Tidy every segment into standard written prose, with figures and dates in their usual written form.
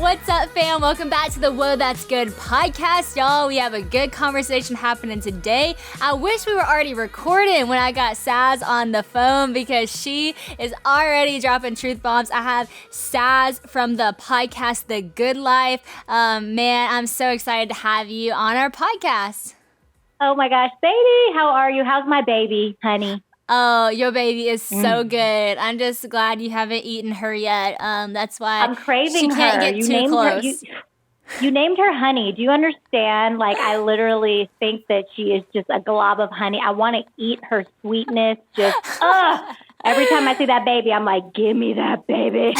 What's up, fam? Welcome back to the Whoa, That's Good podcast, y'all. We have a good conversation happening today. I wish we were already recording when I got Saz on the phone because she is already dropping truth bombs. I have Saz from the podcast The Good Life. Man, I'm so excited to have you on our podcast. Oh my gosh, Sadie, how are you? How's my baby, honey? Oh, your baby is so good. I'm just glad you haven't eaten her yet. That's why I'm craving she can't her. get too close. You named her Honey. Do you understand? Like, I literally think that she is just a glob of honey. I want to eat her sweetness. Just, every time I see that baby, I'm like, give me that baby.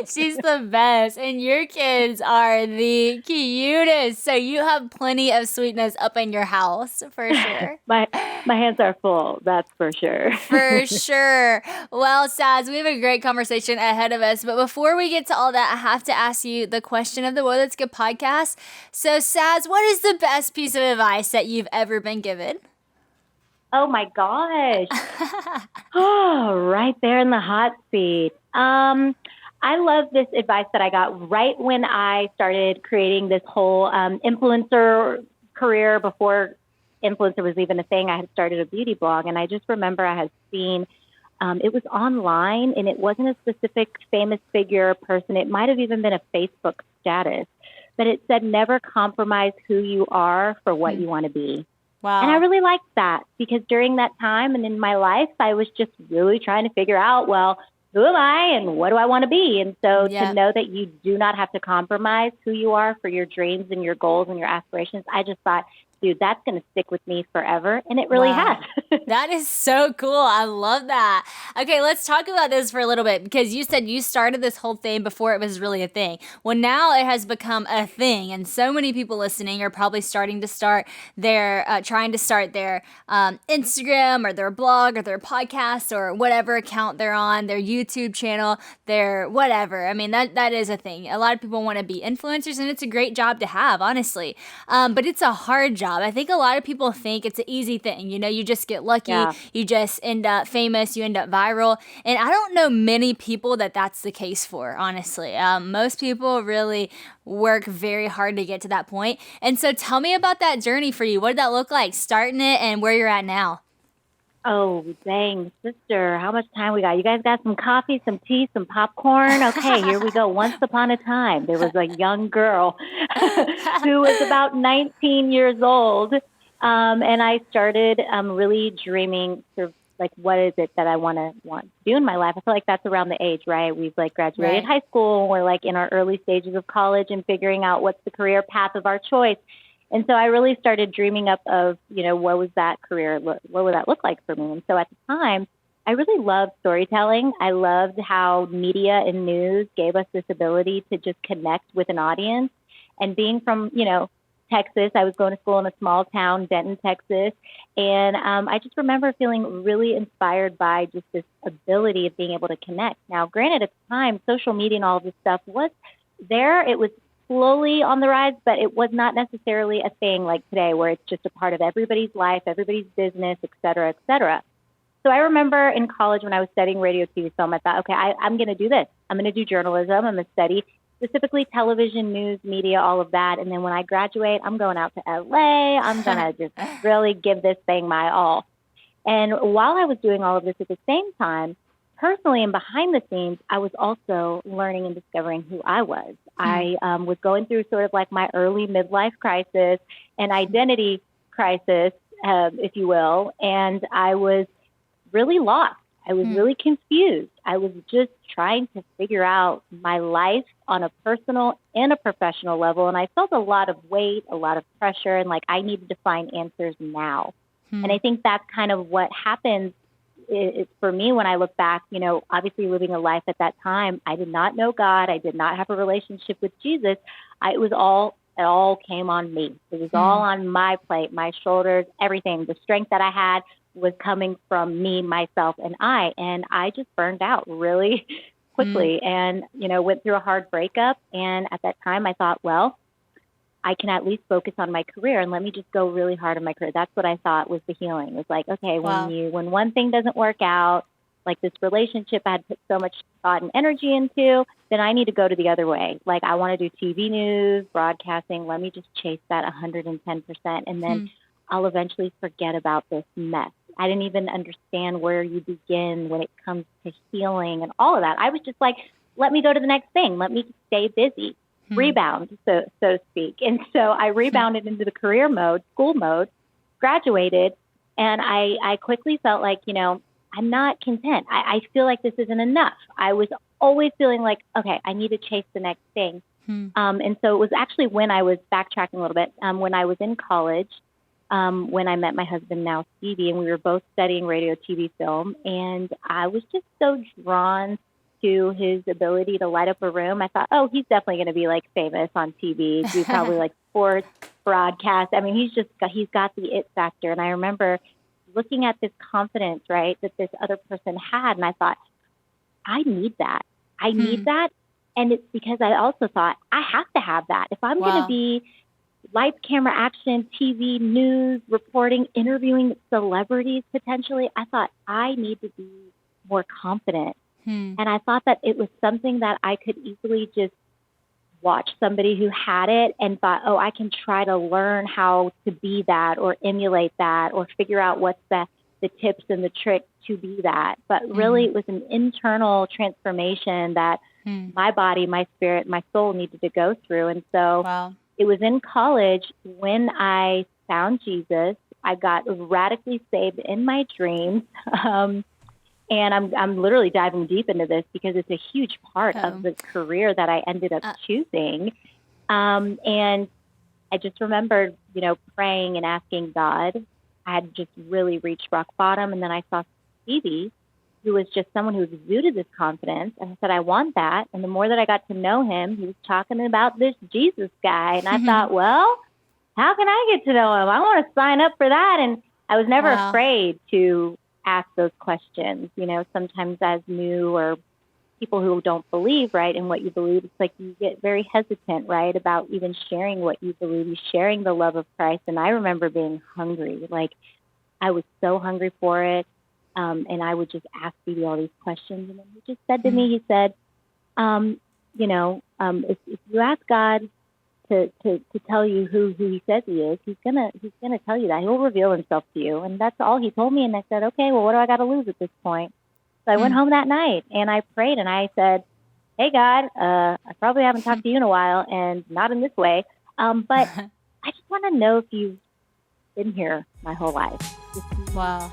She's the best. And your kids are the cutest. So you have plenty of sweetness up in your house, for sure. My hands are full. That's for sure. For sure. Well, Saz, we have a great conversation ahead of us. But before we get to all that, I have to ask you the question of the Whoa, That's Good podcast. So, Saz, what is the best piece of advice that you've ever been given? Oh my gosh. Oh, right there in the hot seat. I love this advice that I got right when I started creating this whole influencer career. Before influencer was even a thing, I had started a beauty blog, and I just remember I had seen it was online, and it wasn't a specific famous figure person. It might have even been a Facebook status, but it said, never compromise who you are for what you want to be. Wow. And I really liked that because during that time and in my life, I was just really trying to figure out, well, who am I and what do I want to be? And so to know that you do not have to compromise who you are for your dreams and your goals and your aspirations, I just thought, dude, that's going to stick with me forever. And it really has. That is so cool. I love that. Okay, let's talk about this for a little bit because you said you started this whole thing before it was really a thing. Well, now it has become a thing. And so many people listening are probably trying to start their Instagram or their blog or their podcast or whatever account they're on, their YouTube channel, their whatever. I mean, that is a thing. A lot of people want to be influencers, and it's a great job to have, honestly. But it's a hard job. I think a lot of people think it's an easy thing. You know, you just get lucky, you just end up famous, you end up viral. And I don't know many people that's the case for, honestly. Most people really work very hard to get to that point. And so tell me about that journey for you. What did that look like, starting it and where you're at now? Oh, dang, sister, how much time we got? You guys got some coffee, some tea, some popcorn? Okay, here we go. Once upon a time, there was a young girl who was about 19 years old, and I started really dreaming sort of like, what is it that I want to do in my life? I feel like that's around the age, right? We've graduated high school, and we're in our early stages of college and figuring out what's the career path of our choice. And so I really started dreaming up of, what was that career? What would that look like for me? And so at the time, I really loved storytelling. I loved how media and news gave us this ability to just connect with an audience. And being from, Texas, I was going to school in a small town, Denton, Texas. And I just remember feeling really inspired by just this ability of being able to connect. Now, granted, at the time, social media and all of this stuff was there. It was slowly on the rise, but it was not necessarily a thing like today where it's just a part of everybody's life, everybody's business, et cetera, et cetera. So I remember in college when I was studying radio, TV, film, I thought, okay, I'm going to do this. I'm going to do journalism. I'm going to study specifically television, news, media, all of that. And then when I graduate, I'm going out to LA. I'm going to just really give this thing my all. And while I was doing all of this at the same time, personally and behind the scenes, I was also learning and discovering who I was. I was going through sort of my early midlife crisis and identity crisis, if you will, and I was really lost. I was really confused. I was just trying to figure out my life on a personal and a professional level, and I felt a lot of weight, a lot of pressure, and I needed to find answers now. And I think that's kind of what happens for me when I look back, obviously living a life at that time. I did not know God. I did not have a relationship with Jesus. It all came on me. It was all on my plate, my shoulders, everything. The strength that I had was coming from me, myself, and I just burned out really quickly and, went through a hard breakup. And at that time I thought, well, I can at least focus on my career and let me just go really hard on my career. That's what I thought was the healing. It was okay, when one thing doesn't work out, like this relationship I had put so much thought and energy into, then I need to go to the other way. Like I want to do TV news, broadcasting. Let me just chase that 110%. And then I'll eventually forget about this mess. I didn't even understand where you begin when it comes to healing and all of that. I was just like, let me go to the next thing. Let me stay busy, rebound, so to speak. And so I rebounded into the career mode, school mode, graduated, and I quickly felt like, I'm not content. I feel like this isn't enough. I was always feeling like, okay, I need to chase the next thing. And so it was actually when I was backtracking a little bit, when I was in college, when I met my husband now, Stevie, and we were both studying radio, TV, film. And I was just so drawn to his ability to light up a room. I thought, oh, he's definitely going to be like famous on TV. He's probably like sports broadcast. I mean, he's got the it factor. And I remember looking at this confidence, right, that this other person had. And I thought, I need that. I need that. And it's because I also thought I have to have that. If I'm going to be lights, camera, action, TV, news, reporting, interviewing celebrities potentially, I thought I need to be more confident. And I thought that it was something that I could easily just watch somebody who had it and thought, oh, I can try to learn how to be that or emulate that or figure out what's the tips and the tricks to be that. But really it was an internal transformation that my body, my spirit, my soul needed to go through. And so it was in college when I found Jesus. I got radically saved in my dreams. And I'm literally diving deep into this because it's a huge part of the career that I ended up choosing. And I just remembered, praying and asking God. I had just really reached rock bottom. And then I saw Stevie, who was just someone who exuded this confidence. And I said, I want that. And the more that I got to know him, he was talking about this Jesus guy. And I thought, well, how can I get to know him? I want to sign up for that. And I was never afraid to ask those questions. Sometimes as new or people who don't believe, right, in what you believe, it's like you get very hesitant, right, about even sharing what you believe, sharing the love of Christ. And I remember being hungry. Like I was so hungry for it. And I would just ask Stevie all these questions. And then he just said to me, he said, if you ask God to tell you who he says he is, he's gonna tell you that. He'll reveal himself to you. And that's all he told me. And I said, okay, well, what do I got to lose at this point? So I went home that night and I prayed and I said, hey, God, I probably haven't talked to you in a while and not in this way. But I just want to know if you've been here my whole life. Wow.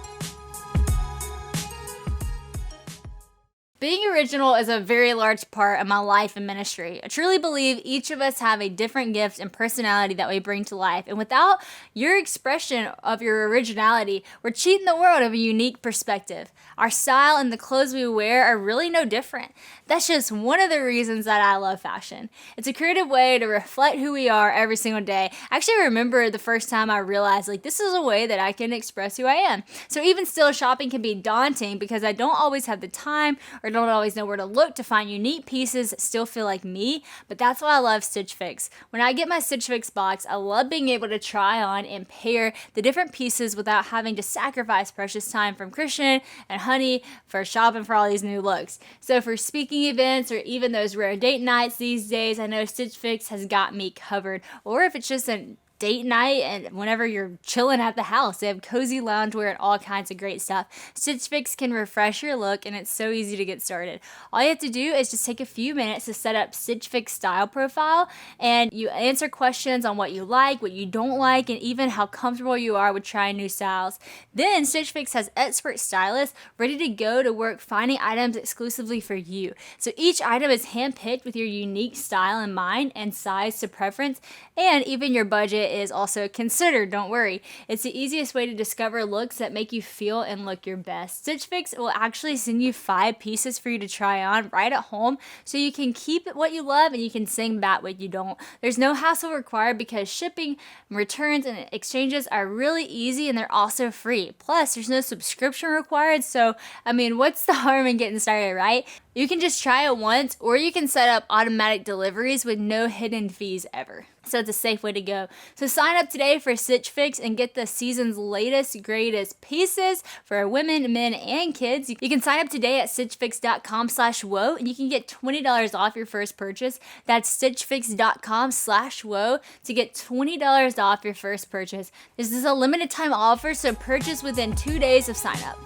Being original is a very large part of my life and ministry. I truly believe each of us have a different gift and personality that we bring to life. And without your expression of your originality, we're cheating the world of a unique perspective. Our style and the clothes we wear are really no different. That's just one of the reasons that I love fashion. It's a creative way to reflect who we are every single day. I actually remember the first time I realized, this is a way that I can express who I am. So even still, shopping can be daunting because I don't always have the time or don't always know where to look to find unique pieces that still feel like me, but that's why I love Stitch Fix. When I get my Stitch Fix box, I love being able to try on and pair the different pieces without having to sacrifice precious time from Christian and Honey for shopping for all these new looks. So for speaking events or even those rare date nights these days, I know Stitch Fix has got me covered. Or if it's just a date night and whenever you're chilling at the house, they have cozy loungewear and all kinds of great stuff. Stitch Fix can refresh your look and it's so easy to get started. All you have to do is just take a few minutes to set up Stitch Fix style profile and you answer questions on what you like, what you don't like, and even how comfortable you are with trying new styles. Then Stitch Fix has expert stylists ready to go to work finding items exclusively for you. So each item is handpicked with your unique style in mind and size to preference, and even your budget is also considered, don't worry. It's the easiest way to discover looks that make you feel and look your best. Stitch Fix will actually send you 5 pieces for you to try on right at home so you can keep what you love and you can sing back what you don't. There's no hassle required because shipping, returns, and exchanges are really easy and they're also free. Plus, there's no subscription required, so what's the harm in getting started, right? You can just try it once or you can set up automatic deliveries with no hidden fees ever. So it's a safe way to go. So sign up today for Stitch Fix and get the season's latest, greatest pieces for women, men, and kids. You can sign up today at stitchfix.com/woe and you can get $20 off your first purchase. That's stitchfix.com/woe to get $20 off your first purchase. This is a limited time offer, so purchase within 2 days of sign up.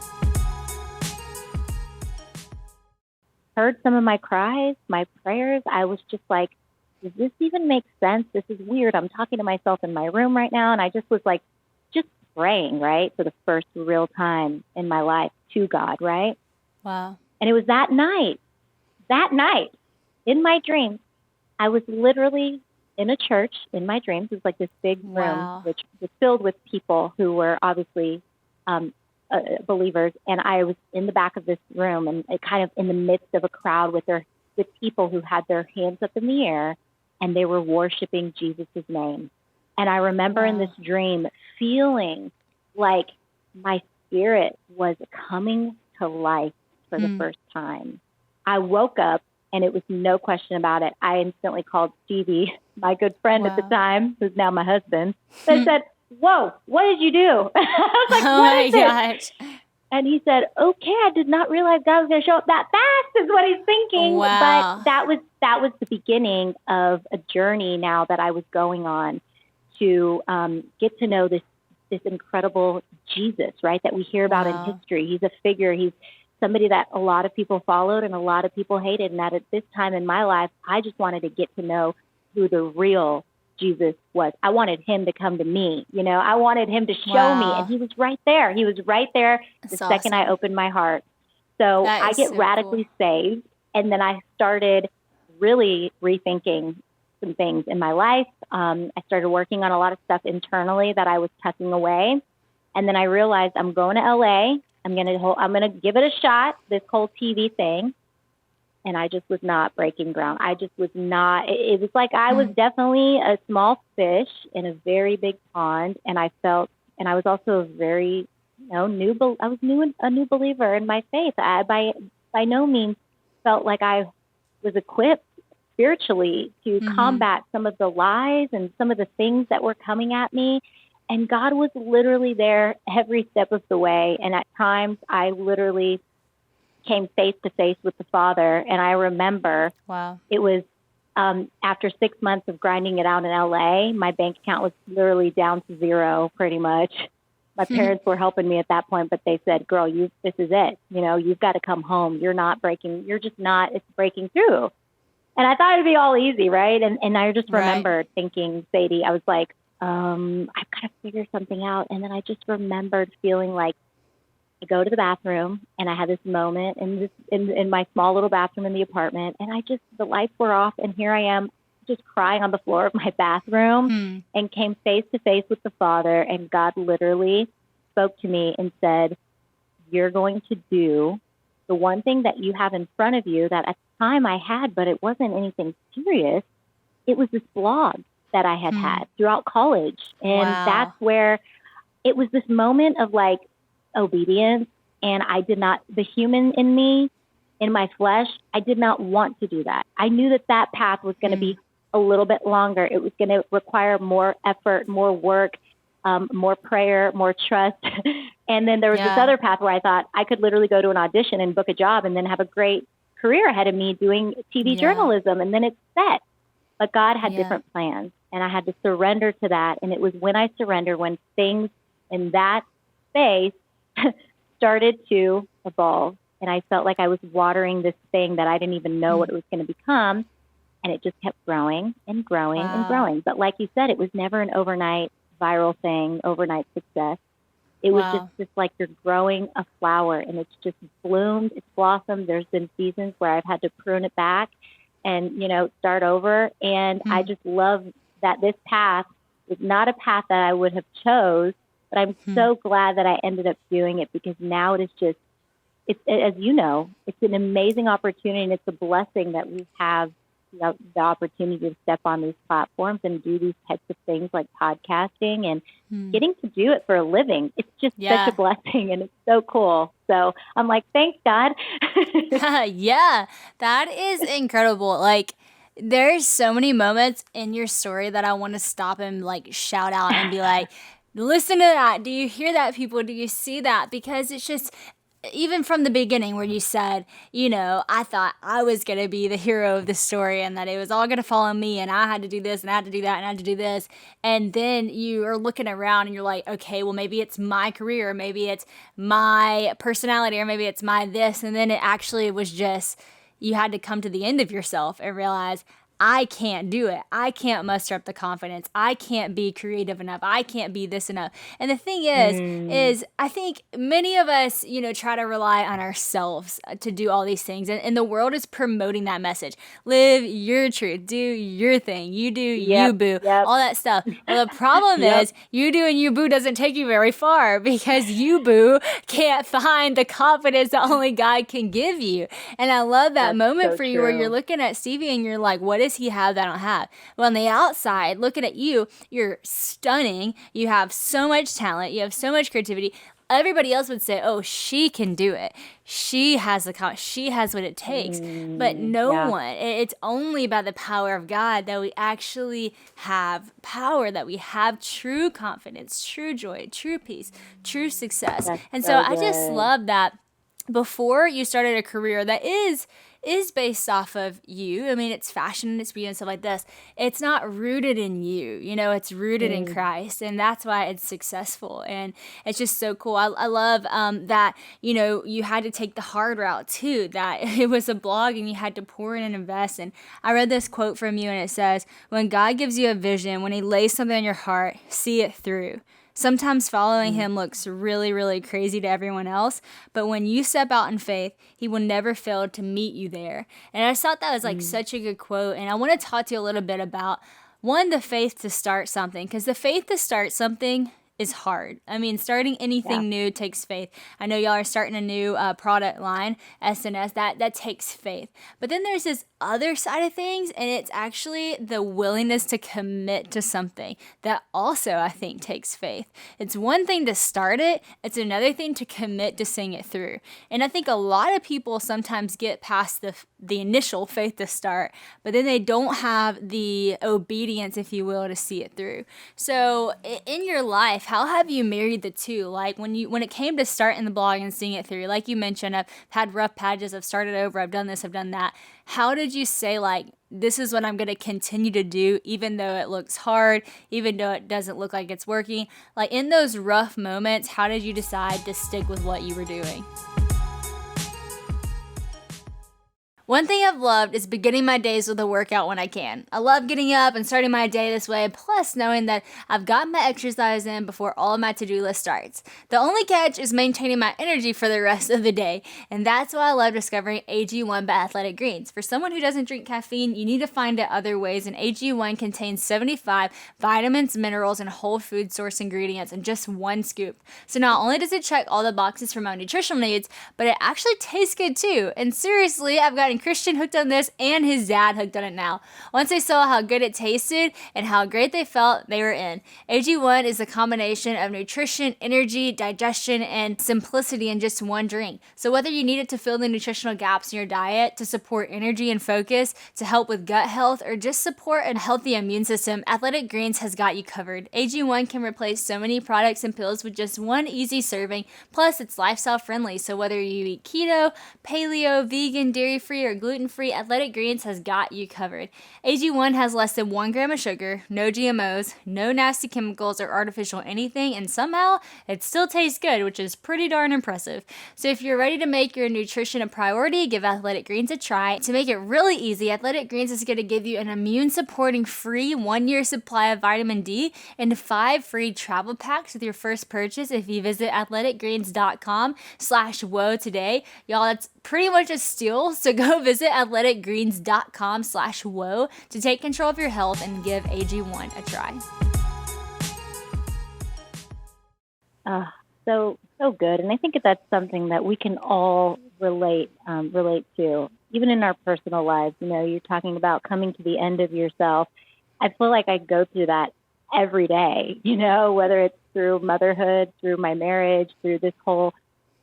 Heard some of my cries, my prayers. I was just like, does this even make sense? This is weird. I'm talking to myself in my room right now. And I just was like, just praying, right? For the first real time in my life to God, right? Wow. And it was that night, in my dreams, I was literally in a church in my dreams. It was like this big room, which was filled with people who were obviously believers. And I was in the back of this room and kind of in the midst of a crowd with people who had their hands up in the air and they were worshiping Jesus' name. And I remember in this dream feeling like my spirit was coming to life for the first time. I woke up and it was no question about it. I instantly called Stevie, my good friend at the time, who's now my husband. I said, whoa, what did you do? I was like, what is this? And he said, okay, I did not realize God was going to show up that fast is what he's thinking. Wow. But that was the beginning of a journey now that I was going on to get to know this incredible Jesus, right, that we hear about in history. He's a figure. He's somebody that a lot of people followed and a lot of people hated. And that at this time in my life, I just wanted to get to know who the real Jesus was. I wanted him to come to me. I wanted him to show me. And he was right there. He was right there the second I opened my heart. So I get radically saved. And then I started really rethinking some things in my life. I started working on a lot of stuff internally that I was tucking away. And then I realized I'm going to LA. I'm going to give it a shot, this whole TV thing. And I just was not breaking ground. I just was not. It was like I was definitely a small fish in a very big pond. And I was also a very, a new believer in my faith. I by no means felt like I was equipped spiritually to combat some of the lies and some of the things that were coming at me. And God was literally there every step of the way. And at times I literally came face to face with the Father. And I remember it was after 6 months of grinding it out in LA, my bank account was literally down to zero pretty much. My parents were helping me at that point, but they said, girl, this is it. You've got to come home. It's breaking through. And I thought it'd be all easy, right? And I just remembered thinking, Sadie, I was like, I've got to figure something out. And then I just remembered feeling like I go to the bathroom and I had this moment in my small little bathroom in the apartment. And the lights were off. And here I am just crying on the floor of my bathroom and came face to face with the Father. And God literally spoke to me and said, you're going to do the one thing that you have in front of you that at the time I had, but it wasn't anything serious. It was this blog that I had throughout college. And that's where it was this moment of like obedience. And the human in me, in my flesh, I did not want to do that. I knew that path was going to be a little bit longer. It was going to require more effort, more work, more prayer, more trust. And then there was this other path where I thought I could literally go to an audition and book a job and then have a great career ahead of me doing TV journalism. And then it's set. But God had different plans. And I had to surrender to that. And it was when I surrendered, when things in that space started to evolve. And I felt like I was watering this thing that I didn't even know what it was going to become. And it just kept growing and growing and growing. But like you said, it was never an overnight viral thing, overnight success. It was just like you're growing a flower and it's just bloomed, it's blossomed. There's been seasons where I've had to prune it back and, start over. And I just love that this path is not a path that I would have chose, but I'm so glad that I ended up doing it because now it is just, as you know, it's an amazing opportunity and it's a blessing that we have the opportunity to step on these platforms and do these types of things like podcasting and getting to do it for a living. It's just such a blessing and it's so cool. So I'm like, thanks, God. Yeah, that is incredible. Like There's so many moments in your story that I want to stop and like shout out and be like, listen to that. Do you hear that, people? Do you see that? Because it's just, even from the beginning where you said, I thought I was going to be the hero of the story and that it was all going to fall on me and I had to do this and I had to do that and I had to do this. And then you are looking around and you're like, okay, well, maybe it's my career, or maybe it's my personality, or maybe it's my this. And then it actually was just, you had to come to the end of yourself and realize, I can't do it. I can't muster up the confidence. I can't be creative enough. I can't be this enough. And the thing is I think many of us, try to rely on ourselves to do all these things. And the world is promoting that message. Live your truth. Do your thing. You do you, boo. All that stuff. Well, the problem is you do and you, boo doesn't take you very far, because you, boo, can't find the confidence that only God can give you. And I love that moment so for you where you're looking at Stevie and you're like, what does he have that I don't have? Well, on the outside, looking at you, you're stunning. You have so much talent. You have so much creativity. Everybody else would say, oh, she can do it. She has she has what it takes. But no one. It's only by the power of God that we actually have power, that we have true confidence, true joy, true peace, true success. And so I just love that before you started a career that is based off of you. I mean, it's fashion and it's beauty and stuff like this. It's not rooted in you, it's rooted in Christ. And that's why it's successful. And it's just so cool. I love that, you had to take the hard route too, that it was a blog and you had to pour in and invest. And I read this quote from you and it says, when God gives you a vision, when he lays something on your heart, see it through. Sometimes following him looks really, really crazy to everyone else, but when you step out in faith, he will never fail to meet you there. And I just thought that was like such a good quote, and I want to talk to you a little bit about, one, the faith to start something, because the faith to start something is hard. I mean, starting anything new takes faith. I know y'all are starting a new product line, SNS, that takes faith. But then there's this other side of things, and it's actually the willingness to commit to something that also, I think, takes faith. It's one thing to start it, it's another thing to commit to seeing it through. And I think a lot of people sometimes get past the initial faith to start, but then they don't have the obedience, if you will, to see it through. So in your life, how have you married the two? Like when it came to starting the blog and seeing it through, like you mentioned, I've had rough patches, I've started over, I've done this, I've done that. How did you say, like, this is what I'm going to continue to do, even though it looks hard, even though it doesn't look like it's working? Like in those rough moments, how did you decide to stick with what you were doing? One thing I've loved is beginning my days with a workout when I can. I love getting up and starting my day this way, plus knowing that I've got my exercise in before all of my to-do list starts. The only catch is maintaining my energy for the rest of the day, and that's why I love discovering AG1 by Athletic Greens. For someone who doesn't drink caffeine, you need to find it other ways, and AG1 contains 75 vitamins, minerals, and whole food source ingredients in just one scoop. So not only does it check all the boxes for my nutritional needs, but it actually tastes good too. And seriously, I've gotten Christian hooked on this and his dad hooked on it now. Once they saw how good it tasted and how great they felt, they were in. AG1 is a combination of nutrition, energy, digestion, and simplicity in just one drink. So whether you need it to fill the nutritional gaps in your diet, to support energy and focus, to help with gut health, or just support a healthy immune system, Athletic Greens has got you covered. AG1 can replace so many products and pills with just one easy serving. Plus, it's lifestyle friendly, so whether you eat keto, paleo, vegan, dairy-free, or gluten-free, Athletic Greens has got you covered. AG1 has less than 1 gram of sugar, no GMOs, no nasty chemicals or artificial anything, and somehow it still tastes good, which is pretty darn impressive. So if you're ready to make your nutrition a priority, give Athletic Greens a try. To make it really easy, Athletic Greens is going to give you an immune-supporting free 1-year supply of vitamin D and 5 free travel packs with your first purchase if you visit athleticgreens.com/woe today. Y'all, that's pretty much a steal, so go visit athleticgreens.com/woe to take control of your health and give AG1 a try. So good. And I think that's something that we can all relate to, even in our personal lives. You know, you're talking about coming to the end of yourself. I feel like I go through that every day, you know, whether it's through motherhood, through my marriage, through this whole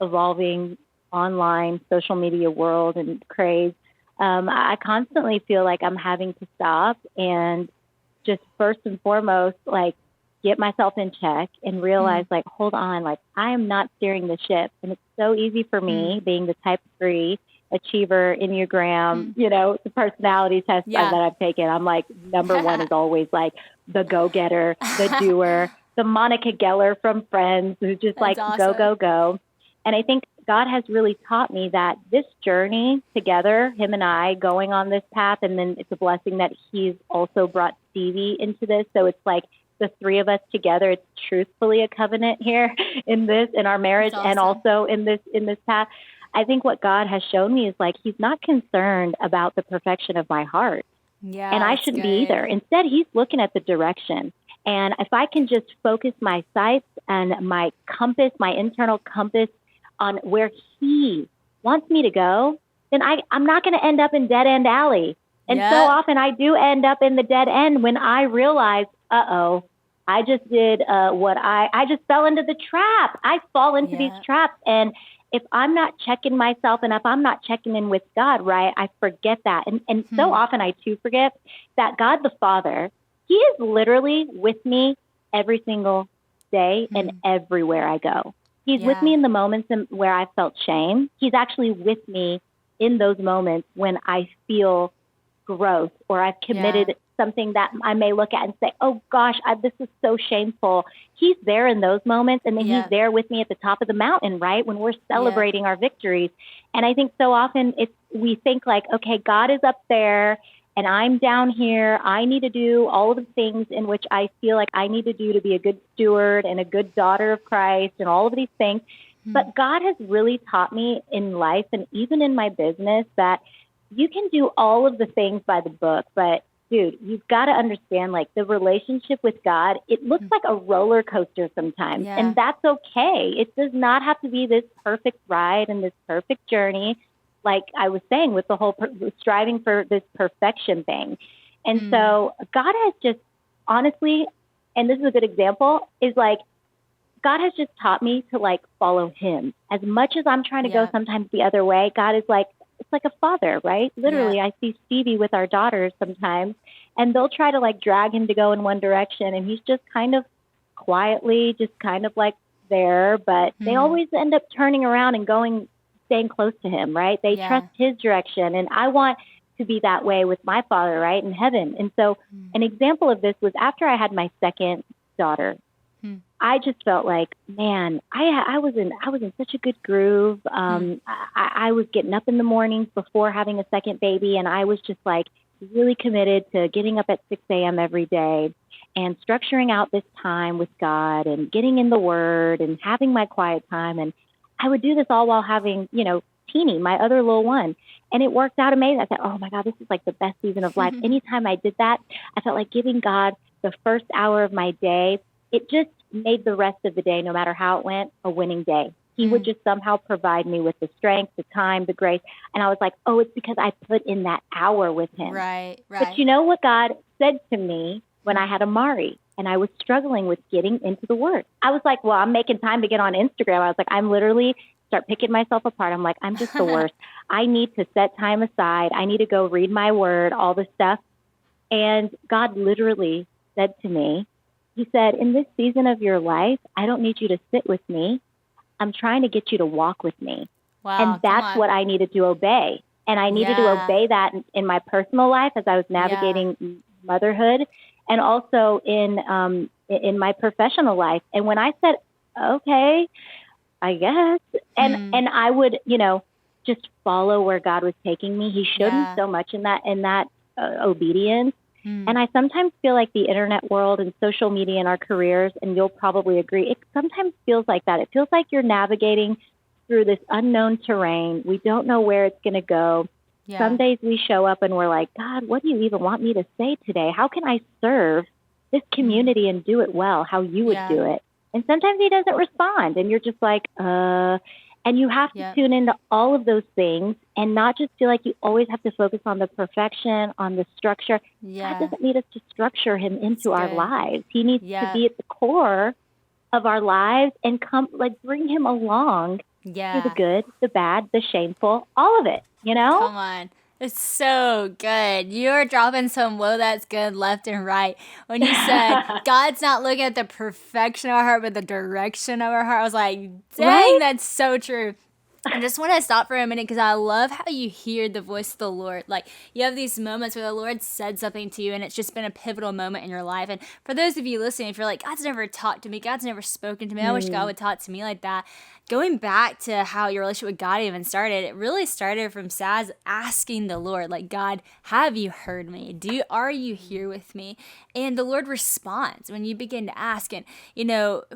evolving online social media world and craze. I constantly feel like I'm having to stop and just first and foremost, like, get myself in check and realize, like, hold on, like, I am not steering the ship. And it's so easy for me, being the type 3 achiever, Enneagram, the personality test that I've taken. I'm like, number one is always like the go-getter, the doer, the Monica Geller from Friends, who's just That's like, awesome. go. And I think God has really taught me that this journey together, him and I going on this path, and then it's a blessing that he's also brought Stevie into this. So it's like the 3 of us together. It's truthfully a covenant here in our marriage, That's awesome. and also in this path. I think what God has shown me is, like, he's not concerned about the perfection of my heart. Yeah, And I that's shouldn't good. be either. Instead, he's looking at the direction. And if I can just focus my sights and my compass, my internal compass, on where he wants me to go, then I'm not going to end up in dead end alley. And so often I do end up in the dead end when I realize, I just did I just fell into the trap. I fall into these traps. And if I'm not checking myself, and if I'm not checking in with God, right, I forget that. And so often I too forget that God the Father, he is literally with me every single day and everywhere I go. He's with me in the moments where I felt shame. He's actually with me in those moments when I feel growth, or I've committed something that I may look at and say, oh gosh, this is so shameful. He's there in those moments. And then he's there with me at the top of the mountain, right, when we're celebrating our victories. And I think so often we think like, okay, God is up there and I'm down here. I need to do all of the things in which I feel like I need to do to be a good steward and a good daughter of Christ and all of these things. But God has really taught me in life, and even in my business, that you can do all of the things by the book, but dude, you've got to understand, like, the relationship with God, it looks like a roller coaster sometimes, and that's okay. It does not have to be this perfect ride and this perfect journey, like I was saying, with the whole striving for this perfection thing. And so God has just, honestly, and this is a good example, is like, God has just taught me to, like, follow him. As much as I'm trying to go sometimes the other way, God is like, it's like a father, right? Literally, I see Stevie with our daughters sometimes, and they'll try to, like, drag him to go in one direction, and he's just kind of quietly, just kind of like there, but they always end up turning around and staying close to him, right? They trust his direction, and I want to be that way with my Father, right, in heaven. And so an example of this was after I had my second daughter. I just felt like, man, I was in such a good groove. I was getting up in the mornings before having a second baby, and I was just, like, really committed to getting up at 6 a.m. every day and structuring out this time with God and getting in the Word and having my quiet time. And I would do this all while having, Teeny, my other little one. And it worked out amazing. I thought, oh my God, this is like the best season of life. Anytime I did that, I felt like giving God the first hour of my day. It just made the rest of the day, no matter how it went, a winning day. He would just somehow provide me with the strength, the time, the grace. And I was like, oh, it's because I put in that hour with him. Right. But you know what God said to me when I had Amari and I was struggling with getting into the Word? I was like, well, I'm making time to get on Instagram. I was like, I'm literally start picking myself apart. I'm like, I'm just the worst. I need to set time aside. I need to go read my Word, all this stuff. And God literally said to me, he said, in this season of your life, I don't need you to sit with me. I'm trying to get you to walk with me. Wow, and that's what I needed to obey. And I needed to obey that in my personal life as I was navigating motherhood, and also in my professional life. And when I said, okay, I guess, and I would, just follow where God was taking me. He showed me so much in that obedience. And I sometimes feel like the internet world and social media in our careers, and you'll probably agree, it sometimes feels like that. It feels like you're navigating through this unknown terrain. We don't know where it's going to go. Some days we show up and we're like, God, what do you even want me to say today? How can I serve this community and do it well, how you would do it? And sometimes he doesn't respond, and you're just like, and you have to tune into all of those things and not just feel like you always have to focus on the perfection, on the structure. God doesn't need us to structure him into our lives. He needs to be at the core of our lives and bring him along through the good, the bad, the shameful, all of it, Come on. It's so good. You're dropping some whoa, that's good left and right. When you said God's not looking at the perfection of our heart, but the direction of our heart, I was like, dang, Right? that's so true. I just want to stop for a minute because I love how you hear the voice of the Lord. Like, you have these moments where the Lord said something to you and it's just been a pivotal moment in your life. And for those of you listening, if you're like, God's never talked to me, God's never spoken to me, I wish God would talk to me like that. Going back to how your relationship with God even started, it really started from Saz asking the Lord, like, God, have you heard me? Are you here with me? And the Lord responds when you begin to ask. And,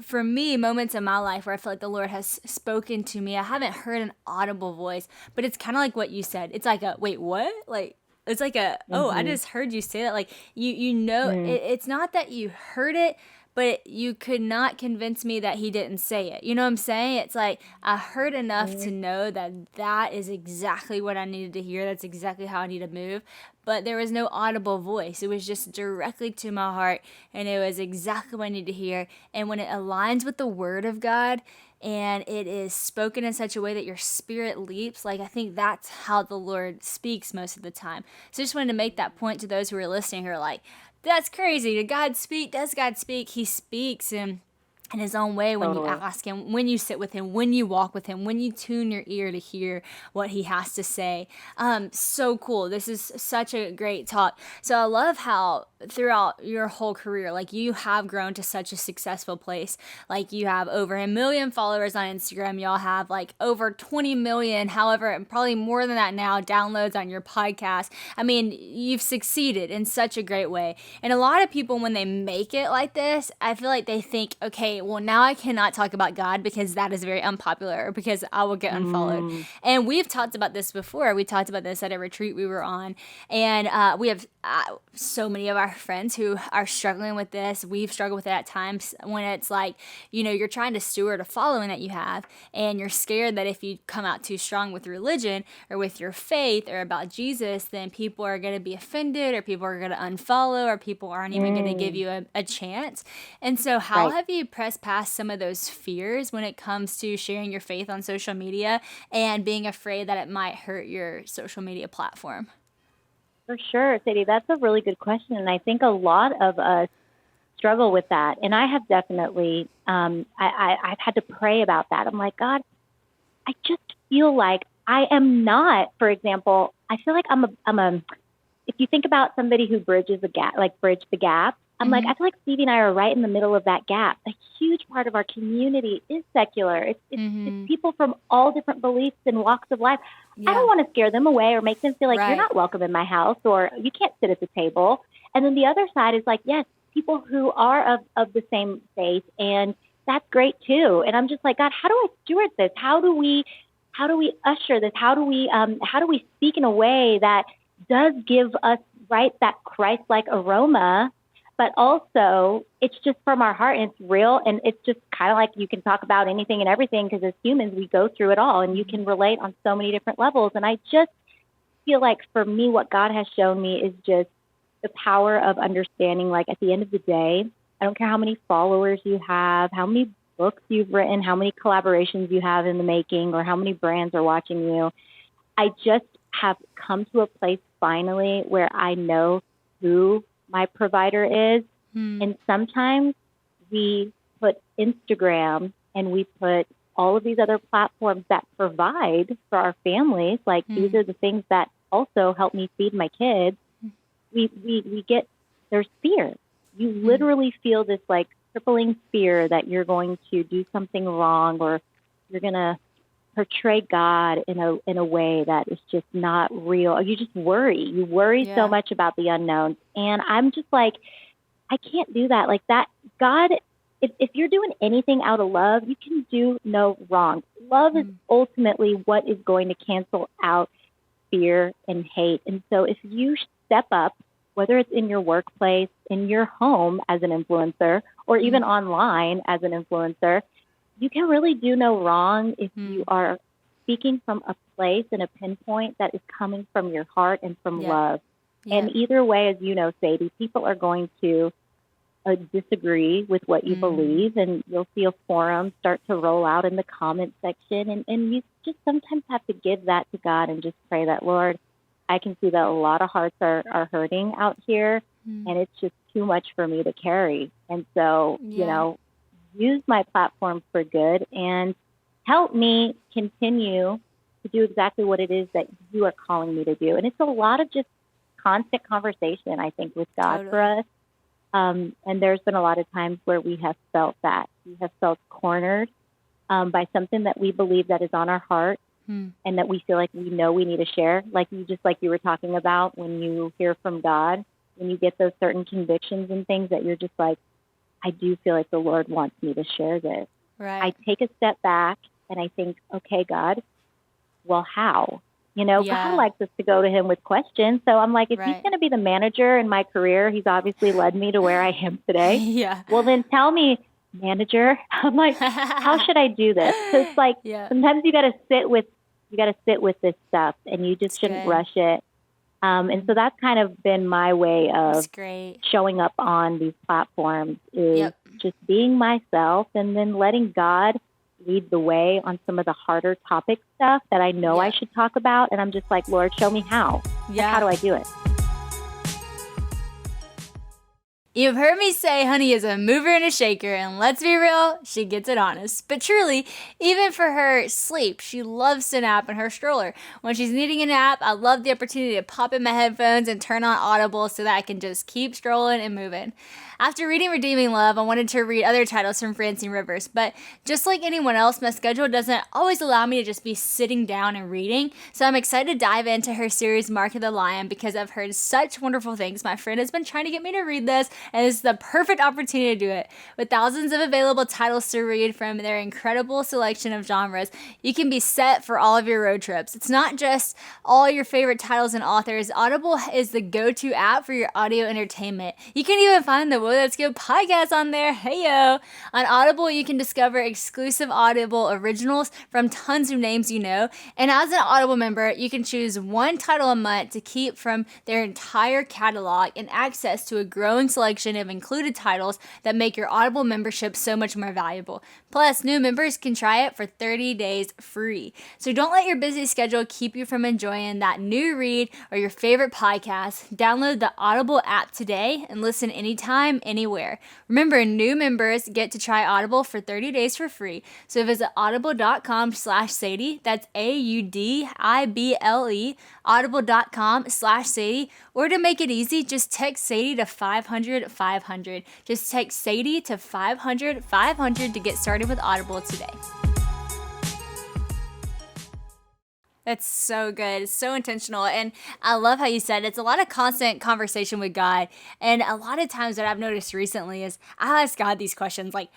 for me, moments in my life where I feel like the Lord has spoken to me, I haven't heard an audible voice, but it's kind of like what you said. It's like a, wait, what? Like, it's like a, oh, I just heard you say that. Like, it's not that you heard it, but you could not convince me that he didn't say it. You know what I'm saying? It's like I heard enough to know that is exactly what I needed to hear. That's exactly how I need to move. But there was no audible voice. It was just directly to my heart, and it was exactly what I needed to hear. And when it aligns with the Word of God, and it is spoken in such a way that your spirit leaps, like I think that's how the Lord speaks most of the time. So I just wanted to make that point to those who are listening who are like, that's crazy. Did God speak? Does God speak? He speaks in his own way when you Totally. ask him, when you sit with him, when you walk with him, when you tune your ear to hear what he has to say. So cool. This is such a great talk. So I love how throughout your whole career, like you have grown to such a successful place. Like you have over 1 million followers on Instagram. Y'all have like over 20 million, however, probably more than that now, downloads on your podcast. I mean, you've succeeded in such a great way. And a lot of people, when they make it like this, I feel like they think, okay, well, now I cannot talk about God because that is very unpopular or because I will get unfollowed. And we've talked about this before. We talked about this at a retreat we were on. And we have so many of our friends who are struggling with this. We've struggled with it at times when it's like, you're trying to steward a following that you have, and you're scared that if you come out too strong with religion or with your faith or about Jesus, then people are going to be offended, or people are going to unfollow, or people aren't even going to give you a chance. And so how have you pressed past some of those fears when it comes to sharing your faith on social media and being afraid that it might hurt your social media platform? For sure, Sadie, that's a really good question. And I think a lot of us struggle with that. And I have definitely, I've had to pray about that. I'm like, God, I just feel like I am not, for example, I feel like if you think about somebody who bridges a gap, like bridge the gap, I'm like, I feel like Stevie and I are right in the middle of that gap. A huge part of our community is secular. It's people from all different beliefs and walks of life. Yeah. I don't want to scare them away or make them feel like you're not welcome in my house or you can't sit at the table. And then the other side is like, yes, people who are of the same faith, and that's great too. And I'm just like, God, how do I steward this? How do we usher this? How do we speak in a way that does give us that Christ-like aroma, but also it's just from our heart and it's real, and it's just kind of like you can talk about anything and everything because as humans we go through it all, and you can relate on so many different levels. And I just feel like for me, what God has shown me is just the power of understanding, like at the end of the day, I don't care how many followers you have, how many books you've written, how many collaborations you have in the making, or how many brands are watching you. I just have come to a place finally where I know who my provider is. And sometimes we put Instagram and we put all of these other platforms that provide for our families. Like these are the things that also help me feed my kids. We get, there's fear. You literally feel this like crippling fear that you're going to do something wrong, or you're going to portray God in a way that is just not real. You just worry. You worry so much about the unknowns. And I'm just like, I can't do that. Like that, God, if you're doing anything out of love, you can do no wrong. Love is ultimately what is going to cancel out fear and hate. And so if you step up, whether it's in your workplace, in your home as an influencer, or even online as an influencer, you can really do no wrong if you are speaking from a place and a pinpoint that is coming from your heart and from love. Yeah. And either way, as you know, Sadie, people are going to disagree with what you believe, and you'll see a forum start to roll out in the comment section. And you just sometimes have to give that to God and just pray that, Lord, I can see that a lot of hearts are hurting out here, and it's just too much for me to carry. And so, use my platform for good and help me continue to do exactly what it is that you are calling me to do. And it's a lot of just constant conversation, I think, with God for us. And there's been a lot of times where we have felt that. We have felt cornered by something that we believe that is on our heart and that we feel like we know we need to share. Like you were talking about, when you hear from God, when you get those certain convictions and things that you're just like, I do feel like the Lord wants me to share this. Right. I take a step back and I think, okay, God, well, how? God likes us to go to him with questions. So I'm like, if he's going to be the manager in my career, he's obviously led me to where I am today. Well, then tell me, manager. I'm like, how should I do this? So it's like, sometimes you got to sit with this stuff, and you just shouldn't rush it. And so that's kind of been my way of showing up on these platforms, is just being myself and then letting God lead the way on some of the harder topic stuff that I know I should talk about. And I'm just like, Lord, show me how. How do I do it? You've heard me say Honey is a mover and a shaker, and let's be real, she gets it honest. But truly, even for her sleep, she loves to nap in her stroller. When she's needing a nap, I love the opportunity to pop in my headphones and turn on Audible so that I can just keep strolling and moving. After reading Redeeming Love, I wanted to read other titles from Francine Rivers, but just like anyone else, my schedule doesn't always allow me to just be sitting down and reading, so I'm excited to dive into her series Mark of the Lion because I've heard such wonderful things. My friend has been trying to get me to read this, and it's the perfect opportunity to do it. With thousands of available titles to read from their incredible selection of genres, you can be set for all of your road trips. It's not just all your favorite titles and authors. Audible is the go-to app for your audio entertainment. You can even find the Whoa, That's Good podcast on there. Hey yo! On Audible, you can discover exclusive Audible originals from tons of names you know. And as an Audible member, you can choose one title a month to keep from their entire catalog and access to a growing selection of included titles that make your Audible membership so much more valuable. Plus, new members can try it for 30 days free. So don't let your busy schedule keep you from enjoying that new read or your favorite podcast. Download the Audible app today and listen anytime, anywhere. Remember, new members get to try Audible for 30 days for free. So visit audible.com/Sadie. That's AUDIBLE. Audible.com/Sadie. Or to make it easy, just text Sadie to 500 500. Just text Sadie to 500 500 to get started with Audible today. That's so good. It's so intentional. And I love how you said it's a lot of constant conversation with God. And a lot of times what I've noticed recently is I ask God these questions like,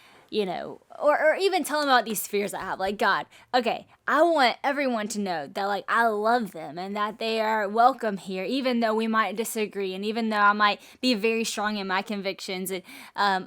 or even tell him about these fears I have. Like, God, okay, I want everyone to know that, like, I love them and that they are welcome here, even though we might disagree and even though I might be very strong in my convictions and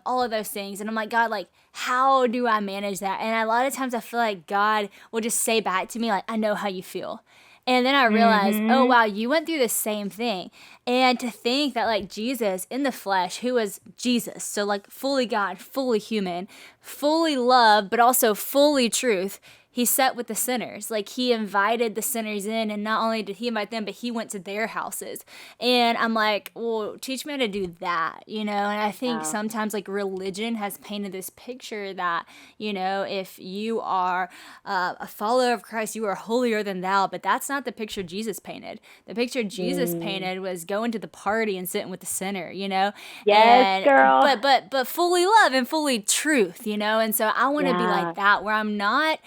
all of those things. And I'm like, God, like, how do I manage that? And a lot of times I feel like God will just say back to me, like, I know how you feel. And then I realized, oh, wow, you went through the same thing. And to think that, like, Jesus in the flesh, who was Jesus, so, like, fully God, fully human, fully love, but also fully truth, he sat with the sinners. Like, he invited the sinners in, and not only did he invite them, but he went to their houses. And I'm like, well, teach me how to do that, And I think sometimes, like, religion has painted this picture that, if you are a follower of Christ, you are holier than thou. But that's not the picture Jesus painted. The picture Jesus painted was going to the party and sitting with the sinner, Yes, and, girl. But fully love and fully truth, And so I want to be like that, where I'm not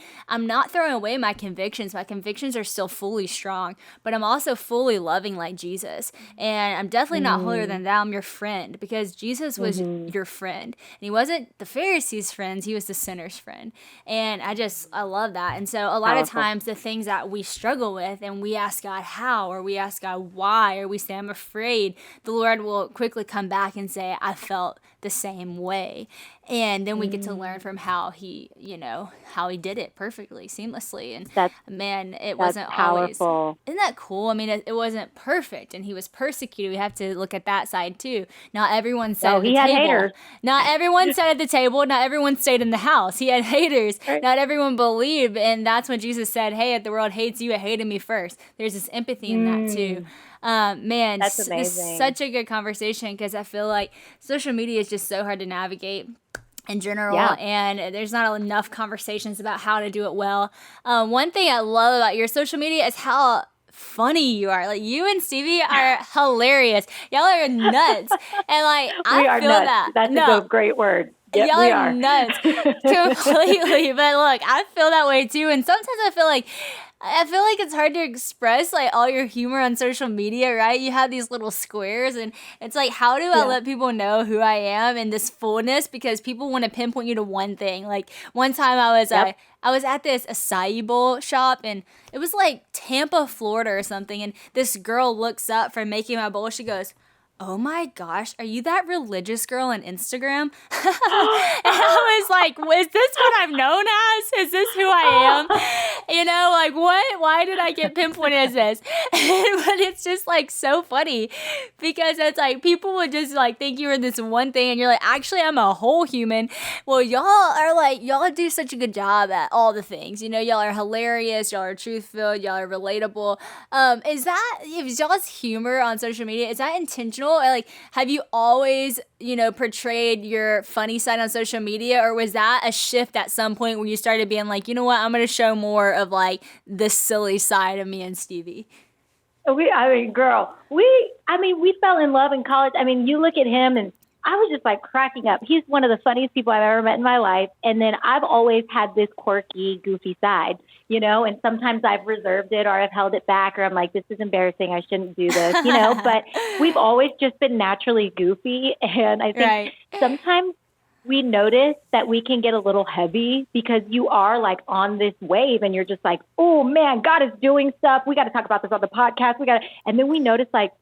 throwing away my convictions. My convictions are still fully strong, but I'm also fully loving like Jesus. And I'm definitely not holier than thou. I'm your friend, because Jesus was your friend. And he wasn't the Pharisees' friends. He was the sinner's friend. And I love that. And so a lot of times the things that we struggle with and we ask God how, or we ask God why, or we say, I'm afraid, the Lord will quickly come back and say, I felt the same way. And then we get to learn from how he did it perfectly, seamlessly. And That's man, it that's wasn't always, powerful. isn't that cool? I mean, it wasn't perfect, and he was persecuted. We have to look at that side too. Not everyone sat No, at the he had table. haters. Not everyone sat at the table. Not everyone stayed in the house. He had haters. Right. Not everyone believed. And that's when Jesus said, hey, if the world hates you, it hated me first. There's this empathy in that too. Man, That's this is amazing. such a good conversation, because I feel like social media is just so hard to navigate in general, Yeah. and there's not enough conversations about how to do it well. One thing I love about your social media is how funny you are. Like, you and Stevie are hilarious. Y'all are nuts. And like, We are I feel nuts. that. That's No, a great word. Yep, y'all we are are. nuts completely. But look, I feel that way too. And sometimes I feel like it's hard to express like all your humor on social media, right? You have these little squares, and it's like, how do I let people know who I am in this fullness? Because people want to pinpoint you to one thing. Like, one time I was at this acai bowl shop, and it was like Tampa, Florida or something. And this girl looks up from making my bowl. She goes, oh my gosh, are you that religious girl on Instagram? And I was like, is this what I'm known as? Is this who I am? You know, like, what? Why did I get pinpointed as this? But it's just like so funny, because it's like people would just like think you were this one thing, and you're like, actually, I'm a whole human. Well, y'all do such a good job at all the things. You know, y'all are hilarious, y'all are truth-filled, y'all are relatable. Is y'all's humor on social media, is that intentional? Or like, have you always, portrayed your funny side on social media, or was that a shift at some point where you started being like, you know what, I'm going to show more of like the silly side of me and Stevie? We fell in love in college. I mean, you look at him, and I was just like cracking up. He's one of the funniest people I've ever met in my life. And then I've always had this quirky, goofy side, and sometimes I've reserved it, or I've held it back, or I'm like, this is embarrassing, I shouldn't do this, but we've always just been naturally goofy. And I think sometimes we notice that we can get a little heavy, because you are like on this wave, and you're just like, oh man, God is doing stuff. We got to talk about this on the podcast. And then we notice like,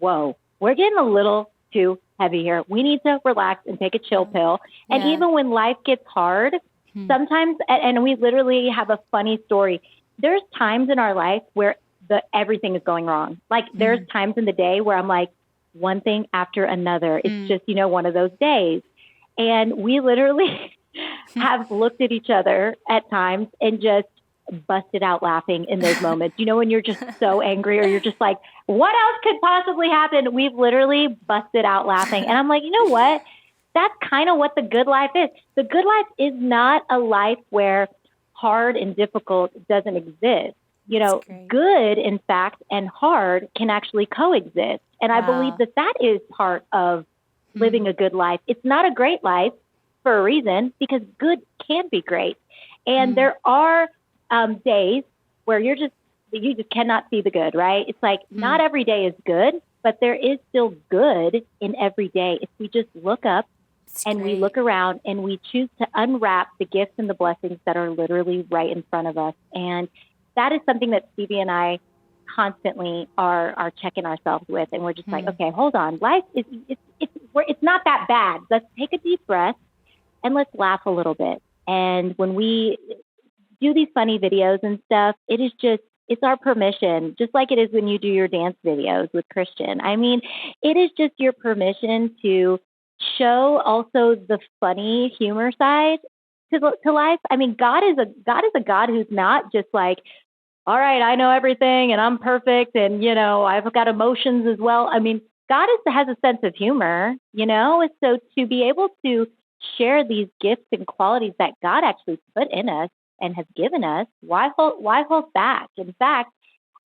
whoa, we're getting a little too heavy here. We need to relax and take a chill pill. And even when life gets hard, sometimes, and we literally have a funny story, there's times in our life where everything is going wrong. Like, there's times in the day where I'm like, one thing after another. It's just, one of those days. And we literally have looked at each other at times and just busted out laughing in those moments. When you're just so angry, or you're just like, what else could possibly happen? We've literally busted out laughing. And I'm like, you know what? That's kind of what the good life is. The good life is not a life where hard and difficult doesn't exist. Good, in fact, and hard can actually coexist. And I believe that is part of living a good life. It's not a great life for a reason, because good can be great. And there are days where you just cannot see the good, right? It's like, not every day is good, but there is still good in every day if we just look up we look around, and we choose to unwrap the gifts and the blessings that are literally right in front of us. And that is something that Stevie and I constantly are checking ourselves with. And we're just like, okay, hold on. Life is, it's not that bad. Let's take a deep breath and let's laugh a little bit. And when we do these funny videos and stuff, it's our permission, just like it is when you do your dance videos with Christian. I mean, it is just your permission to show also the funny humor side to life. I mean, God is a God who's not just like, all right, I know everything and I'm perfect, and I've got emotions as well. I mean, God has a sense of humor, and so to be able to share these gifts and qualities that God actually put in us and has given us, why hold back? In fact,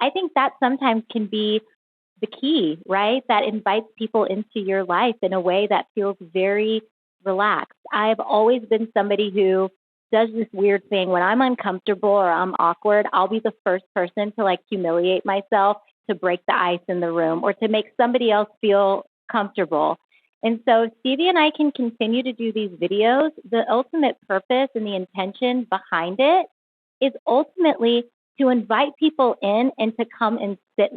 I think that sometimes can be the key, right? That invites people into your life in a way that feels very relaxed. I've always been somebody who does this weird thing. When I'm uncomfortable or I'm awkward, I'll be the first person to like humiliate myself to break the ice in the room or to make somebody else feel comfortable. And so Stevie and I can continue to do these videos. The ultimate purpose and the intention behind it is ultimately to invite people in and to come and sit.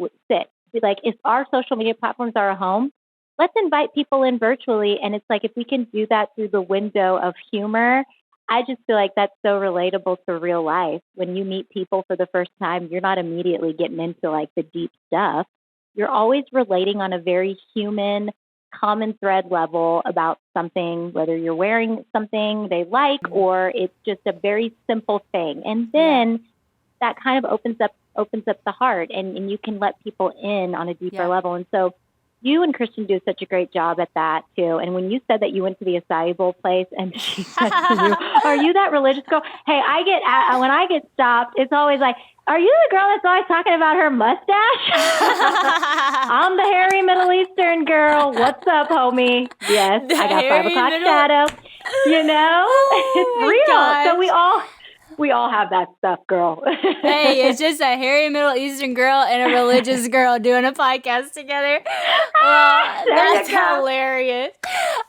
Like, if our social media platforms are a home, let's invite people in virtually. And it's like, if we can do that through the window of humor, I just feel like that's so relatable to real life. When you meet people for the first time, you're not immediately getting into like the deep stuff. You're always relating on a very human, common thread level about something, whether you're wearing something they like or it's just a very simple thing. And then that kind of opens up the heart, and you can let people in on a deeper level. And so you and Christian do such a great job at that too. And when you said that you went to the acai bowl place and she said to you, "Are you that religious girl?" Hey, when I get stopped, it's always like, "Are you the girl that's always talking about her mustache?" I'm the hairy Middle Eastern girl. What's up, homie? Yes, I got 5 o'clock shadow. You know, it's real. Gosh. So we all have that stuff, girl. Hey, it's just a hairy Middle Eastern girl and a religious girl doing a podcast together. Well, that's hilarious.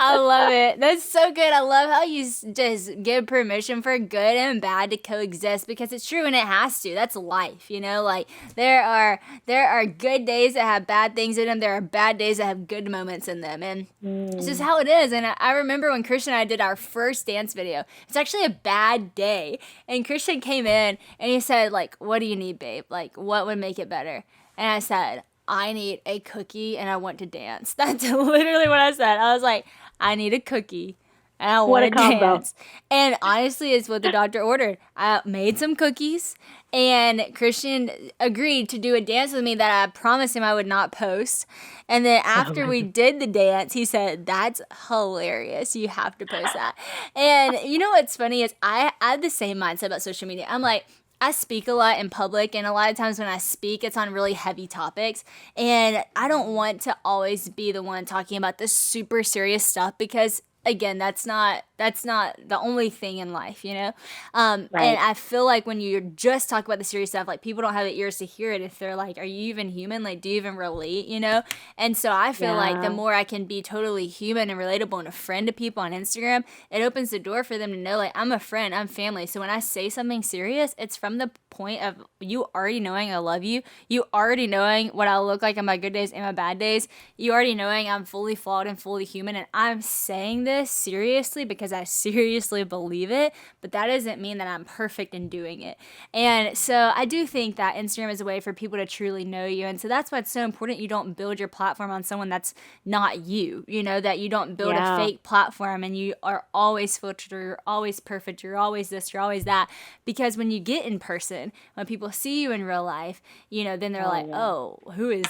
I love it. That's so good. I love how you just give permission for good and bad to coexist, because it's true and it has to. That's life, you know? Like there are good days that have bad things in them. There are bad days that have good moments in them. And it's just how it is. And I remember when Christian and I did our first dance video. It's actually a bad day. And Christian came in and he said, like, "What do you need, babe? Like, what would make it better?" And I said, "I need a cookie and I want to dance." That's literally what I said. I was like, "I need a cookie and I want to dance." And honestly, it's what the doctor ordered. I made some cookies, and Christian agreed to do a dance with me that I promised him I would not post. And then after we did the dance, he said, "That's hilarious. You have to post that." And you know what's funny is I had the same mindset about social media. I'm like, I speak a lot in public, and a lot of times when I speak, it's on really heavy topics. And I don't want to always be the one talking about this super serious stuff, because again, that's not the only thing in life, you know? And I feel like when you just talk about the serious stuff, like people don't have the ears to hear it if they're like, "Are you even human? Like, do you even relate?" You know? And so I feel like the more I can be totally human and relatable and a friend to people on Instagram, it opens the door for them to know, like, I'm a friend, I'm family. So when I say something serious, it's from the point of you already knowing I love you, you already knowing what I look like on my good days and my bad days, you already knowing I'm fully flawed and fully human, and I'm saying this seriously because I seriously believe it, but that doesn't mean that I'm perfect in doing it. And so I do think that Instagram is a way for people to truly know you, and so that's why it's so important you don't build your platform on someone that's not you, you know, that you don't build a fake platform and you are always filtered, or you're always perfect, you're always this, you're always that, because when you get in person, when people see you in real life, you know, then they're "Oh, who is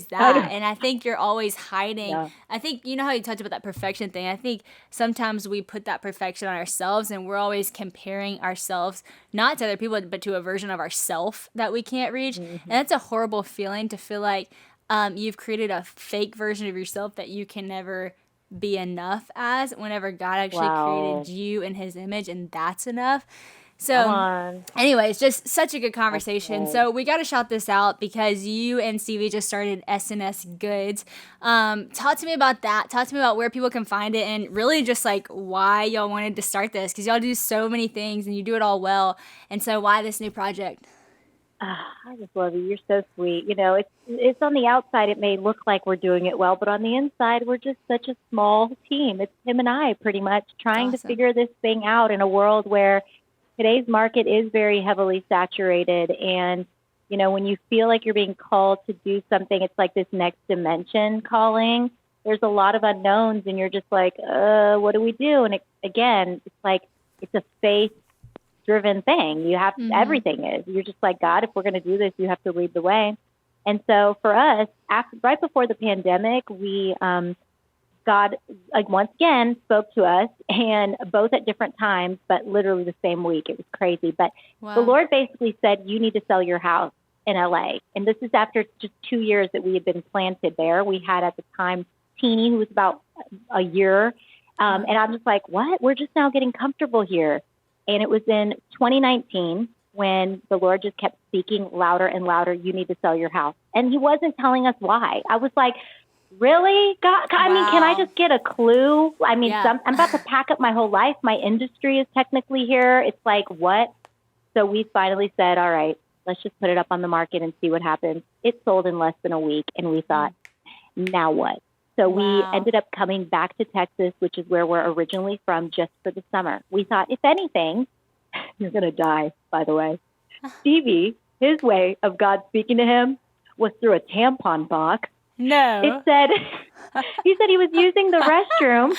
that?" And I think you're always hiding. I think, you know how you talked about that perfection thing, I think sometimes we put that perfection on ourselves, and we're always comparing ourselves not to other people, but to a version of ourself that we can't reach. And that's a horrible feeling, to feel like you've created a fake version of yourself that you can never be enough as, whenever God actually created you in his image, and that's enough. So anyways, just such a good conversation. So we got to shout this out because you and Stevie just started SNS Goods. Talk to me about that. Talk to me about where people can find it, and really just like why y'all wanted to start this, because y'all do so many things and you do it all well. And so why this new project? I just love you. You're so sweet. You know, it's on the outside, it may look like we're doing it well, but on the inside, we're just such a small team. It's him and I pretty much trying to figure this thing out in a world where today's market is very heavily saturated. And, you know, when you feel like you're being called to do something, it's like this next dimension calling. There's a lot of unknowns, and you're just like, what do we do? And again, it's like, it's a faith-driven thing. You have everything is. You're just like, God, if we're going to do this, you have to lead the way. And so for us, right before the pandemic, we God, like, once again spoke to us, and both at different times, but literally the same week. It was crazy. But the Lord basically said, you need to sell your house in LA. And this is after just 2 years that we had been planted there. We had at the time Teeny, who was about a year. And I'm just like, what? We're just now getting comfortable here. And it was in 2019 when the Lord just kept speaking louder and louder, you need to sell your house. And he wasn't telling us why. I was like, really? God, I mean, can I just get a clue? I mean, I'm about to pack up my whole life. My industry is technically here. It's like, what? So we finally said, all right, let's just put it up on the market and see what happens. It sold in less than a week. And we thought, now what? So we Wow. ended up coming back to Texas, which is where we're originally from, just for the summer. We thought, if anything, you're going to die, by the way. Stevie, his way of God speaking to him was through a tampon box. No. It said, he said he was using the restroom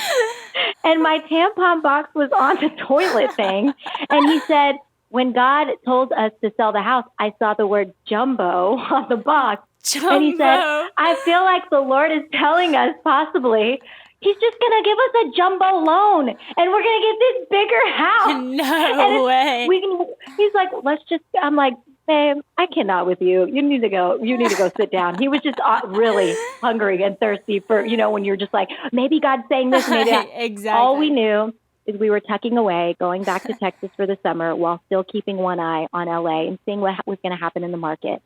and my tampon box was on the toilet thing. And he said, when God told us to sell the house, I saw the word jumbo on the box. Jumbo. And he said, I feel like the Lord is telling us possibly he's just going to give us a jumbo loan and we're going to get this bigger house. No way. He's like, I'm like, babe, I cannot with you. You need to go sit down. He was just really hungry and thirsty for, when you're just like, maybe God's saying this, maybe that. Exactly. All we knew is we were tucking away, going back to Texas for the summer while still keeping one eye on LA and seeing what was going to happen in the market.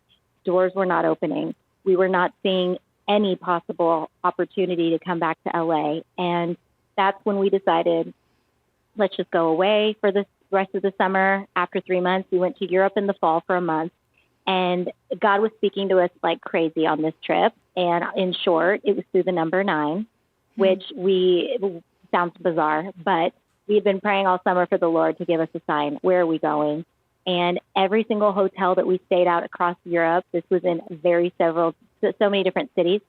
Doors were not opening. We were not seeing any possible opportunity to come back to LA. And that's when we decided, let's just go away for the rest of the summer. After 3 months, we went to Europe in the fall for a month. And God was speaking to us like crazy on this trip. And in short, it was through the number 9, which sounds bizarre, but we had been praying all summer for the Lord to give us a sign. Where are we going? And every single hotel that we stayed out across Europe, this was in so many different cities,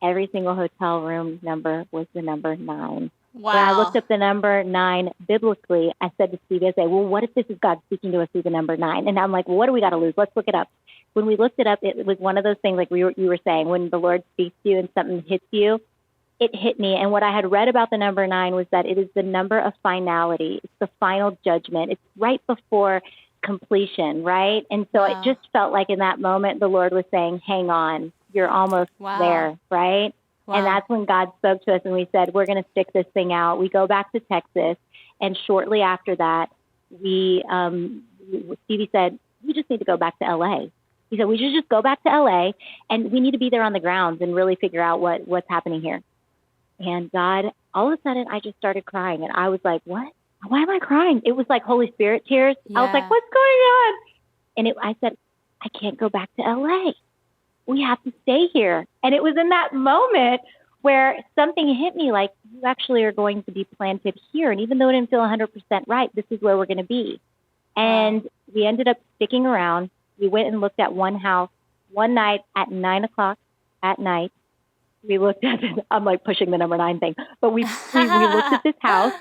every single hotel room number was the number 9. Wow. When I looked up the number 9 biblically, I said to Stevie, well, what if this is God speaking to us through the number 9? And I'm like, well, what do we got to lose? Let's look it up. When we looked it up, it was one of those things like you were saying, when the Lord speaks to you and something hits you, it hit me. And what I had read about the number 9 was that it is the number of finality. It's the final judgment. It's right before completion, right? And so it just felt like in that moment, the Lord was saying, hang on, you're almost there, right? Wow. And that's when God spoke to us and we said, we're going to stick this thing out. We go back to Texas. And shortly after that, Stevie said, we just need to go back to LA. He said, we should just go back to LA and we need to be there on the grounds and really figure out what's happening here. And God, all of a sudden, I just started crying. And I was like, what? Why am I crying? It was like Holy Spirit tears. Yeah. I was like, what's going on? And I said, I can't go back to LA. We have to stay here. And it was in that moment where something hit me like, you actually are going to be planted here. And even though it didn't feel 100% right, this is where we're going to be. And we ended up sticking around. We went and looked at one house one night at 9:00 at night. We looked at it. I'm like pushing the number 9 thing, but we looked at this house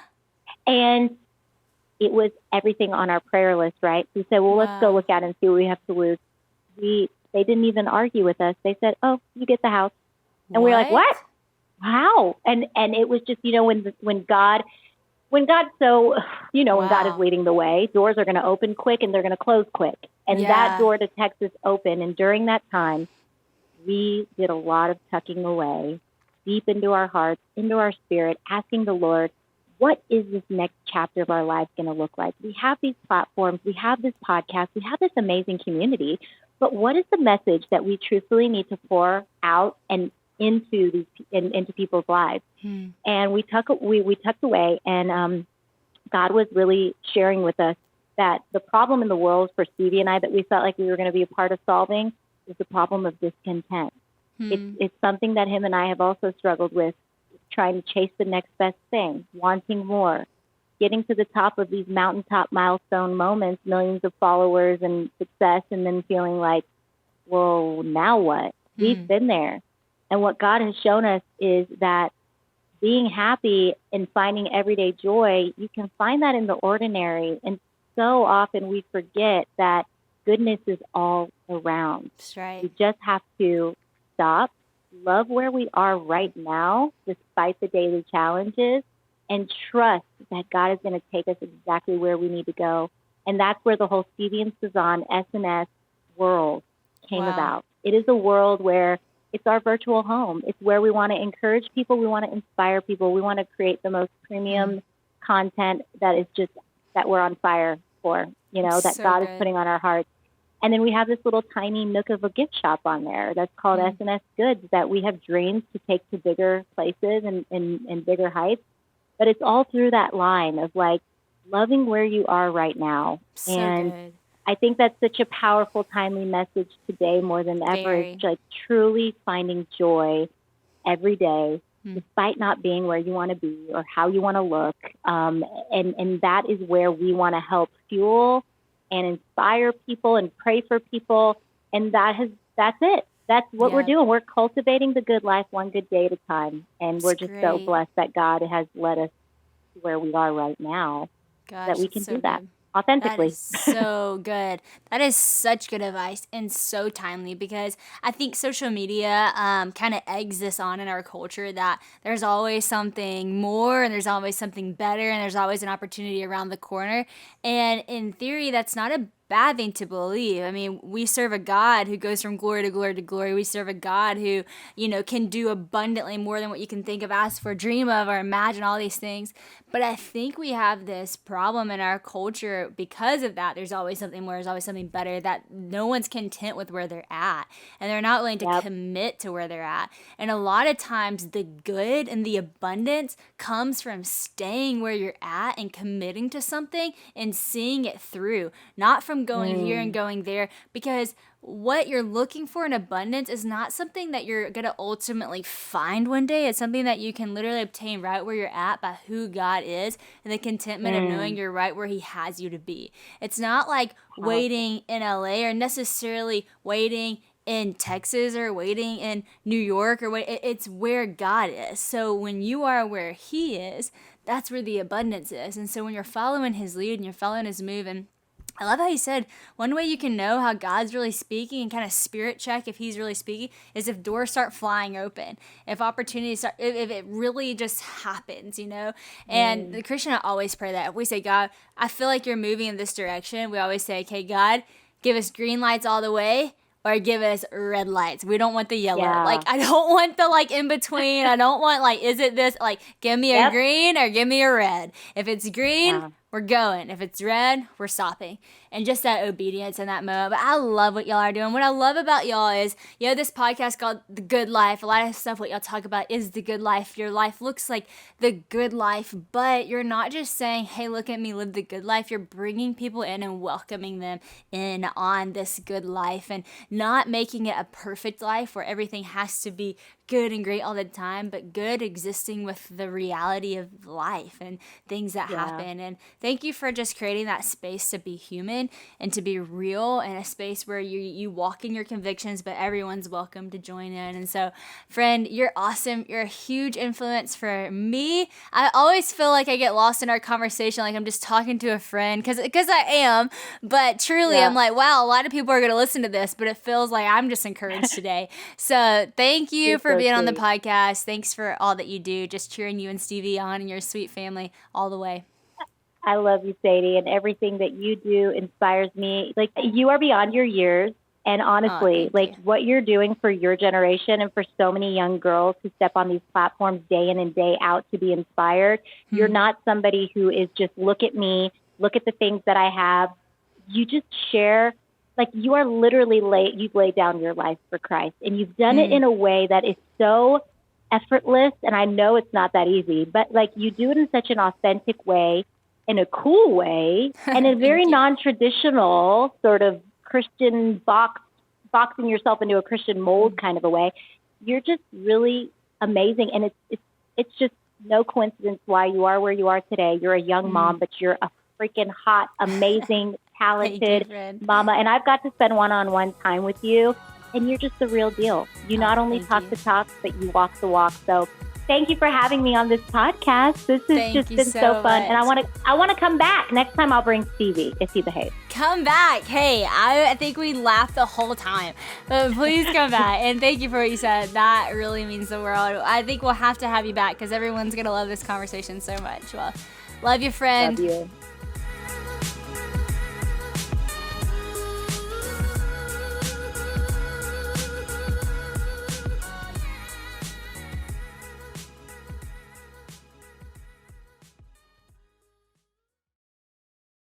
and it was everything on our prayer list, right? We said, well, let's go look at it and see what we have to lose. They didn't even argue with us. They said, oh, you get the house. And we were like, what? How? And it was just, when God is leading the way, doors are going to open quick and they're going to close quick. And that door to Texas opened. And during that time, we did a lot of tucking away deep into our hearts, into our spirit, asking the Lord, what is this next chapter of our life going to look like? We have these platforms, we have this podcast, we have this amazing community, but what is the message that we truthfully need to pour out and into people's lives? And we tucked away, and God was really sharing with us that the problem in the world for Stevie and I that we felt like we were going to be a part of solving is the problem of discontent. It's something that him and I have also struggled with, trying to chase the next best thing, wanting more, getting to the top of these mountaintop milestone moments, millions of followers and success, and then feeling like, well, now what? We've been there. And what God has shown us is that being happy and finding everyday joy, you can find that in the ordinary. And so often we forget that goodness is all around. That's right. We just have to stop, love where we are right now, despite the daily challenges, and trust that God is going to take us exactly where we need to go. And that's where the whole Stevie and Suzanne SNS world came about. It is a world where it's our virtual home. It's where we want to encourage people. We want to inspire people. We want to create the most premium content that is just that we're on fire for, that so God is putting on our hearts. And then we have this little tiny nook of a gift shop on there that's called SNS Goods that we have dreams to take to bigger places and bigger heights. But it's all through that line of like loving where you are right now. So and good. I think that's such a powerful, timely message today more than ever. It's like truly finding joy every day despite not being where you want to be or how you want to look. And that is where we want to help fuel and inspire people and pray for people. And that's it. That's what we're doing. We're cultivating the good life one good day at a time. And we're just so blessed that God has led us to where we are right now, that we can do that authentically. That is so good. That is such good advice and so timely, because I think social media kind of eggs this on in our culture that there's always something more and there's always something better and there's always an opportunity around the corner. And in theory, that's not a bad thing to believe. I mean, we serve a God who goes from glory to glory to glory. We serve a God who, can do abundantly more than what you can think of, ask for, dream of, or imagine, all these things. But I think we have this problem in our culture because of that. There's always something more, there's always something better, that no one's content with where they're at. And they're not willing to commit to where they're at. And a lot of times the good and the abundance comes from staying where you're at and committing to something and seeing it through, not from going here and going there, because what you're looking for in abundance is not something that you're going to ultimately find one day. It's something that you can literally obtain right where you're at by who God is and the contentment of knowing you're right where he has you to be. It's not like waiting in LA or necessarily waiting in Texas or waiting in New York, or it's where God is. So when you are where he is, that's where the abundance is. And so when you're following his lead and you're following his move, and I love how he said one way you can know how God's really speaking and kind of spirit check if he's really speaking is if doors start flying open, if opportunities start, if it really just happens, And the Christian, I always pray that if we say, God, I feel like you're moving in this direction, we always say, okay, God, give us green lights all the way, or give us red lights. We don't want the yellow. Like, I don't want the in between. I don't want is it this? Give me a green or give me a red. If it's green, we're going. If it's red, we're stopping. And just that obedience in that moment. But I love what y'all are doing. What I love about y'all is, this podcast called The Good Life. A lot of stuff what y'all talk about is the good life. Your life looks like the good life, but you're not just saying, hey, look at me, live the good life. You're bringing people in and welcoming them in on this good life and not making it a perfect life where everything has to be good and great all the time, but good existing with the reality of life and things that happen. And thank you for just creating that space to be human and to be real, and a space where you walk in your convictions, but everyone's welcome to join in. And so, friend, you're awesome. You're a huge influence for me. I always feel like I get lost in our conversation, like I'm just talking to a friend, because I am, but truly I'm like, wow, a lot of people are going to listen to this, but it feels like I'm just encouraged today. So thank you for being on the podcast. Thanks for all that you do. Just cheering you and Stevie on and your sweet family all the way. I love you, Sadie, and everything that you do inspires me. You are beyond your years. And honestly, what you're doing for your generation and for so many young girls who step on these platforms day in and day out to be inspired, you're not somebody who is just, look at me, look at the things that I have. You just share. You are literally you've laid down your life for Christ, and you've done it in a way that is so effortless. And I know it's not that easy, but you do it in such an authentic way, in a cool way, and in a very non-traditional sort of Christian boxing yourself into a Christian mold kind of a way. You're just really amazing. And it's just no coincidence why you are where you are today. You're a young mom, but you're a freaking hot, amazing, talented mama. And I've got to spend one-on-one time with you, and you're just the real deal. You not only talk the talk, but you walk the walk. So thank you for having me on this podcast. This has just been so fun. And I want to come back. Next time I'll bring Stevie if he behaves. Come back. Hey, I think we laughed the whole time. But please come back. And thank you for what you said. That really means the world. I think we'll have to have you back because everyone's going to love this conversation so much. Well, love you, friend. Love you.